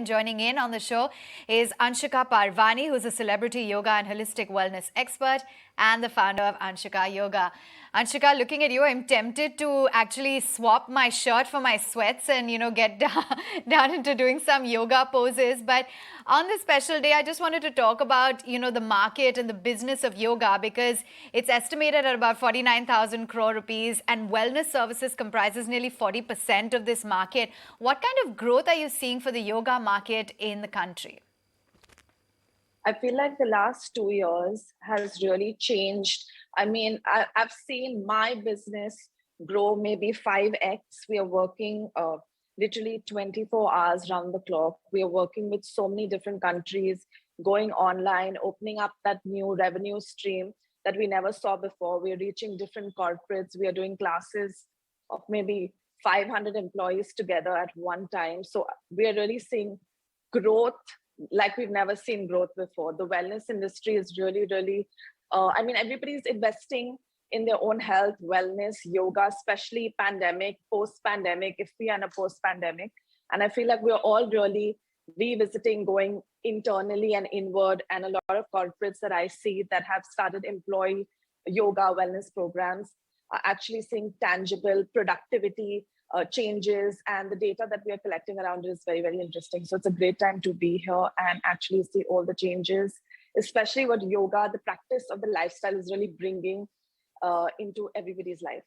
and joining in on the show is Anshuka Parwani, who's a celebrity yoga and holistic wellness expert and the founder of Anshuka Yoga. Anshuka, looking at you, I'm tempted to actually swap my shirt for my sweats and, get down into doing some yoga poses. But on this special day, I just wanted to talk about, the market and the business of yoga, because it's estimated at about 49,000 crore rupees, and wellness services comprises nearly 40% of this market. What kind of growth are you seeing for the yoga market in the country? I feel like the last 2 years has really changed. I mean, I've seen my business grow maybe 5x. We are working literally 24 hours round the clock. We are working with so many different countries, going online, opening up that new revenue stream that we never saw before. We are reaching different corporates. We are doing classes of maybe 500 employees together at one time. So we are really seeing growth like we've never seen growth before. The wellness industry is really, everybody's investing in their own health, wellness, yoga, especially pandemic, post-pandemic, if we are in a post-pandemic. And I feel like we're all really revisiting, going internally and inward. And a lot of corporates that I see that have started employee yoga wellness programs are actually seeing tangible productivity changes, and the data that we are collecting around it is very interesting. So it's a great time to be here and actually see all the changes, especially what yoga, the practice of the lifestyle, is really bringing into everybody's life.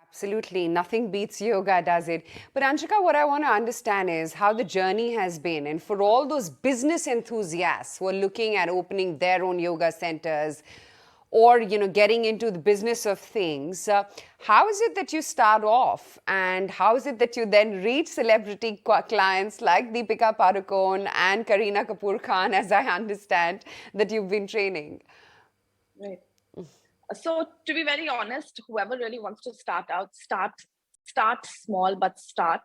Absolutely. Nothing beats yoga, does it? But Anshuka, what I want to understand is how the journey has been. And for all those business enthusiasts who are looking at opening their own yoga centers, or getting into the business of things, how is it that you start off, and how is it that you then reach celebrity clients like Deepika Padukone and Kareena Kapoor Khan, as I understand that you've been training? Right. So to be very honest, whoever really wants to start out, start small, but start.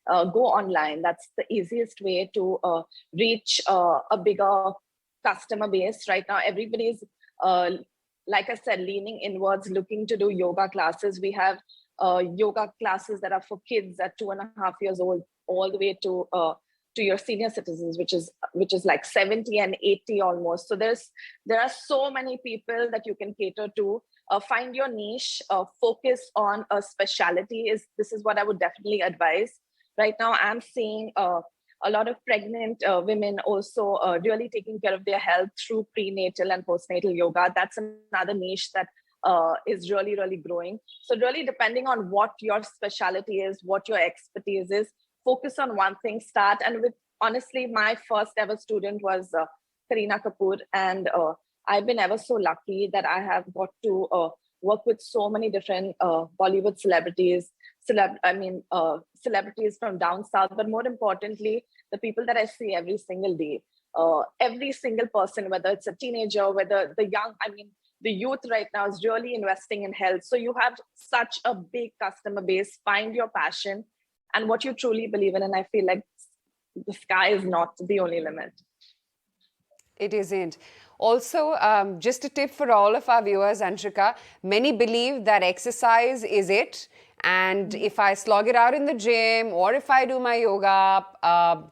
Go online. That's the easiest way to reach a bigger customer base. Right now, everybody's like I said, leaning inwards, looking to do yoga classes. We have yoga classes that are for kids at 2.5 years old, all the way to your senior citizens, which is like 70 and 80 almost. So there are so many people that you can cater to. Find your niche. Focus on a specialty. This is what I would definitely advise. Right now, I'm seeing a lot of pregnant women also really taking care of their health through prenatal and postnatal yoga. That's another niche that is really growing. So really, depending on what your specialty is, what your expertise is, focus on one thing, start. And honestly, my first ever student was Kareena Kapoor. And I've been ever so lucky that I have got to work with so many different Bollywood celebrities, celebrities from down south, but more importantly, the people that I see every single day. Every single person, whether it's a teenager, whether the youth right now is really investing in health. So you have such a big customer base. Find your passion and what you truly believe in. And I feel like the sky is not the only limit. It isn't. Also, just a tip for all of our viewers, Anshuka, many believe that exercise is it. And if I slog it out in the gym, or if I do my yoga,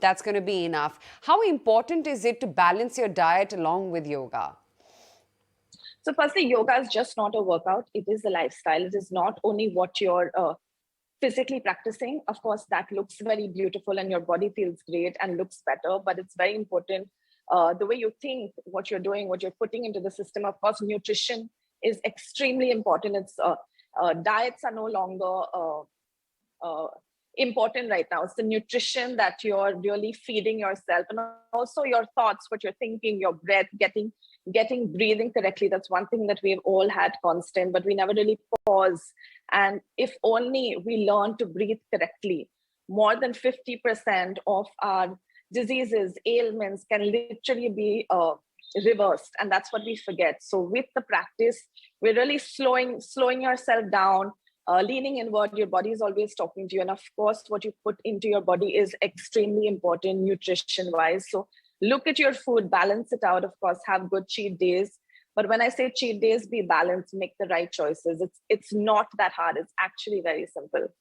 that's going to be enough. How important is it to balance your diet along with yoga? So firstly, yoga is just not a workout. It is a lifestyle. It is not only what you're physically practicing. Of course, that looks very beautiful and your body feels great and looks better, but it's very important. The way you think, what you're doing, what you're putting into the system. Of course, nutrition is extremely important. It's diets are no longer important right now. It's the nutrition that you're really feeding yourself, and also your thoughts, what you're thinking, your breath, getting breathing correctly. That's one thing that we've all had constant, but we never really pause. And if only we learn to breathe correctly, more than 50% of our diseases, ailments can literally be reversed, and that's what we forget. So with the practice, we're really slowing yourself down, leaning inward. Your body is always talking to you, and of course what you put into your body is extremely important nutrition wise. So look at your food, balance it out. Of course, have good cheat days, but when I say cheat days, be balanced, make the right choices. It's not that hard. It's actually very simple.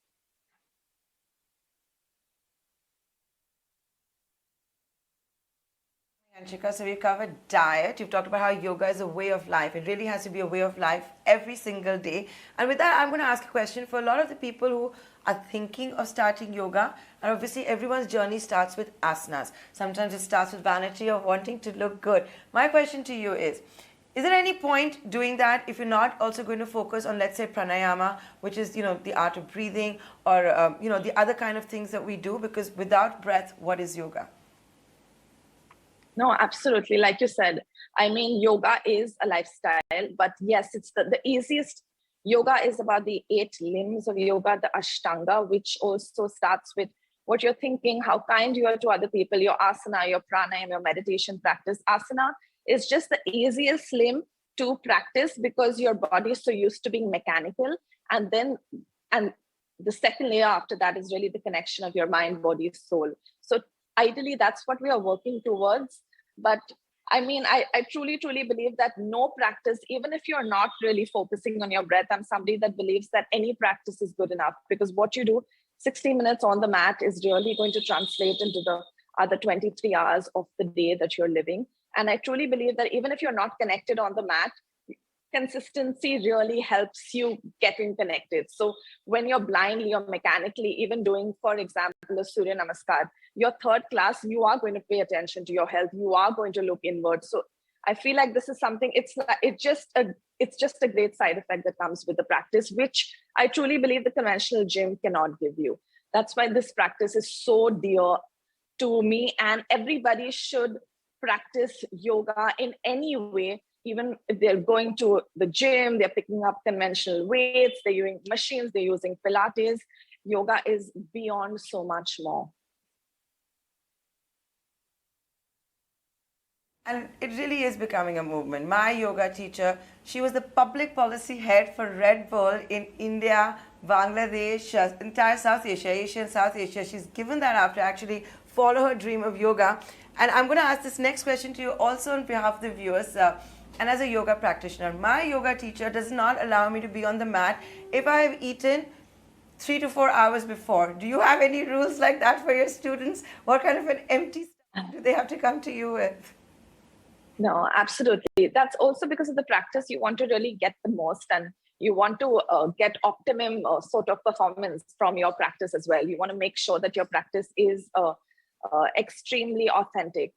Anshika, so we've covered diet. You've talked about how yoga is a way of life. It really has to be a way of life every single day. And with that, I'm going to ask a question for a lot of the people who are thinking of starting yoga. And obviously, everyone's journey starts with asanas. Sometimes it starts with vanity of wanting to look good. My question to you is there any point doing that if you're not also going to focus on, let's say, pranayama, which is, the art of breathing, or, the other kind of things that we do? Because without breath, what is yoga? No, absolutely. Like you said, I mean, yoga is a lifestyle, but yes, it's the easiest. Yoga is about the 8 limbs of yoga, the Ashtanga, which also starts with what you're thinking, how kind you are to other people, your asana, your pranayama, your meditation practice. Asana is just the easiest limb to practice because your body is so used to being mechanical. And the second layer after that is really the connection of your mind, body, soul. So ideally, that's what we are working towards. But I mean, I truly, truly believe that no practice, even if you're not really focusing on your breath, I'm somebody that believes that any practice is good enough, because what you do 60 minutes on the mat is really going to translate into the other 23 hours of the day that you're living. And I truly believe that even if you're not connected on the mat, consistency really helps you getting connected. So when you're blindly or mechanically even doing, for example, a Surya Namaskar, your third class, you are going to pay attention to your health. You are going to look inward. So I feel like this is something, it's just a great side effect that comes with the practice, which I truly believe the conventional gym cannot give you. That's why this practice is so dear to me, and everybody should practice yoga in any way. Even if they're going to the gym, they're picking up conventional weights, they're using machines, they're using Pilates. Yoga is beyond so much more. And it really is becoming a movement. My yoga teacher, she was the public policy head for Red Bull in India, Bangladesh, entire South Asia, Asia and South Asia. She's given that up to actually follow her dream of yoga. And I'm going to ask this next question to you also on behalf of the viewers. And as a yoga practitioner, my yoga teacher does not allow me to be on the mat if I have eaten 3 to 4 hours before. Do you have any rules like that for your students? What kind of an empty stomach do they have to come to you with? No, absolutely. That's also because of the practice. You want to really get the most, and you want to get optimum sort of performance from your practice as well. You want to make sure that your practice is extremely authentic.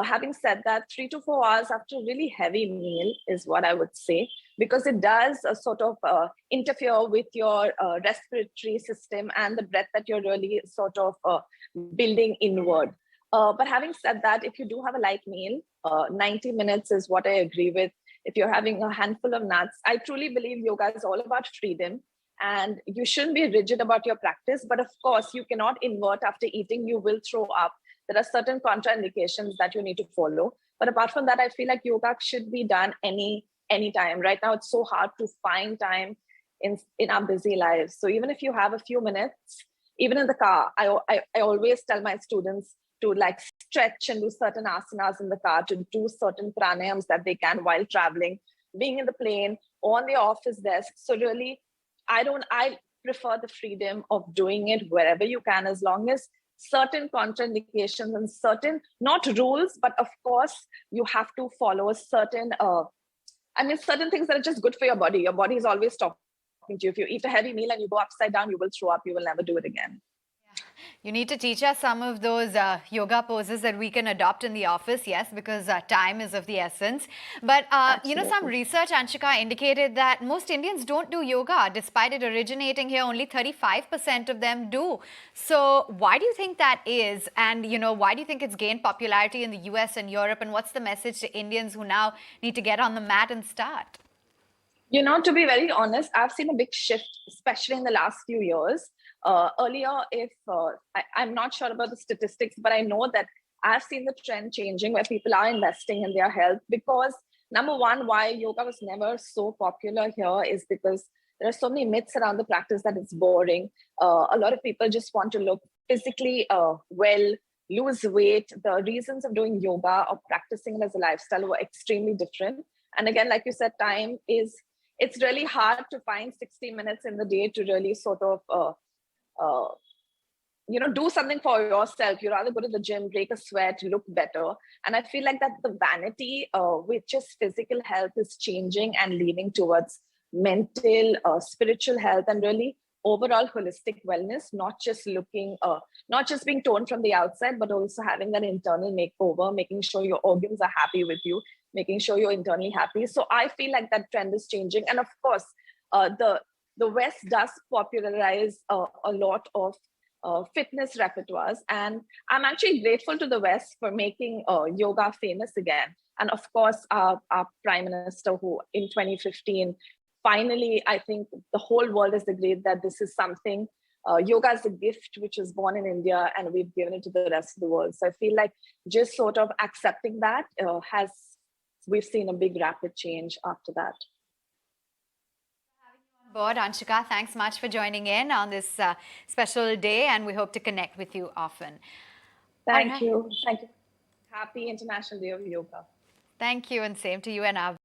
Having said that, 3 to 4 hours after a really heavy meal is what I would say, because it does sort of interfere with your respiratory system and the breath that you're really sort of building inward. But having said that, if you do have a light meal, 90 minutes is what I agree with. If you're having a handful of nuts, I truly believe yoga is all about freedom, and you shouldn't be rigid about your practice. But of course, you cannot invert after eating. You will throw up. There are certain contraindications that you need to follow. But apart from that, I feel like yoga should be done any time. Right now, it's so hard to find time in our busy lives. So even if you have a few minutes, even in the car, I always tell my students to like stretch and do certain asanas in the car, to do certain pranayams that they can while traveling, being in the plane, on the office desk. So really, I prefer the freedom of doing it wherever you can, as long as certain contraindications and certain, not rules, but of course, you have to follow a certain, certain things that are just good for your body. Your body is always talking to you. If you eat a heavy meal and you go upside down, you will throw up. You will never do it again. You need to teach us some of those yoga poses that we can adopt in the office, yes, because time is of the essence. But, some research, Anshuka, indicated that most Indians don't do yoga. Despite it originating here, only 35% of them do. So why do you think that is? And, why do you think it's gained popularity in the US and Europe? And what's the message to Indians who now need to get on the mat and start? To be very honest, I've seen a big shift, especially in the last few years. Earlier, I'm not sure about the statistics, but I know that I've seen the trend changing where people are investing in their health, because number one, why yoga was never so popular here is because there are so many myths around the practice that it's boring. A lot of people just want to look physically well, lose weight. The reasons of doing yoga or practicing it as a lifestyle were extremely different. And again, like you said, it's really hard to find 60 minutes in the day to really sort of do something for yourself. You rather go to the gym, break a sweat, look better. And I feel like that the vanity with just physical health is changing and leaning towards mental, spiritual health, and really overall holistic wellness, not just not just being toned from the outside, but also having that internal makeover, making sure your organs are happy with you, making sure you're internally happy. So I feel like that trend is changing. And of course, the West does popularize a lot of fitness repertoires. And I'm actually grateful to the West for making yoga famous again. And of course, our Prime Minister, who in 2015, finally, I think the whole world has agreed that this is something, yoga is a gift which was born in India, and we've given it to the rest of the world. So I feel like just sort of accepting that we've seen a big rapid change after that. Board, Anshuka, thanks much for joining in on this special day, and we hope to connect with you often. Thank you. Happy International Day of Yoga. Thank you, and same to you and our